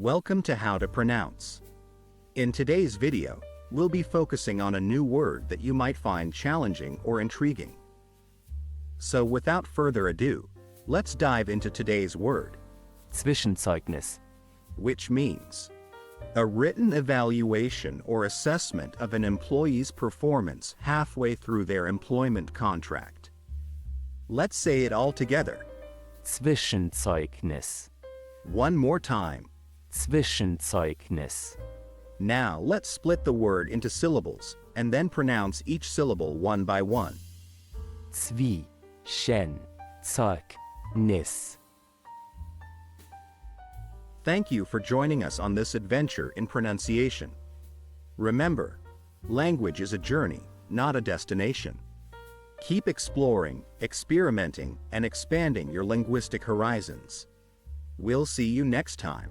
Welcome to How to Pronounce. In today's video, we'll be focusing on a new word that you might find challenging or intriguing. So without further ado, let's dive into today's word, Zwischenzeugnis. which means a written evaluation or assessment of an employee's performance halfway through their employment contract. Let's say it all together. Zwischenzeugnis. One more time. Zwischenzeugnis. Now let's split the word into syllables and then pronounce each syllable one by one. Zwischenzeugnis. Thank you for joining us on this adventure in pronunciation. Remember, language is a journey, not a destination. Keep exploring, experimenting, and expanding your linguistic horizons. We'll see you next time.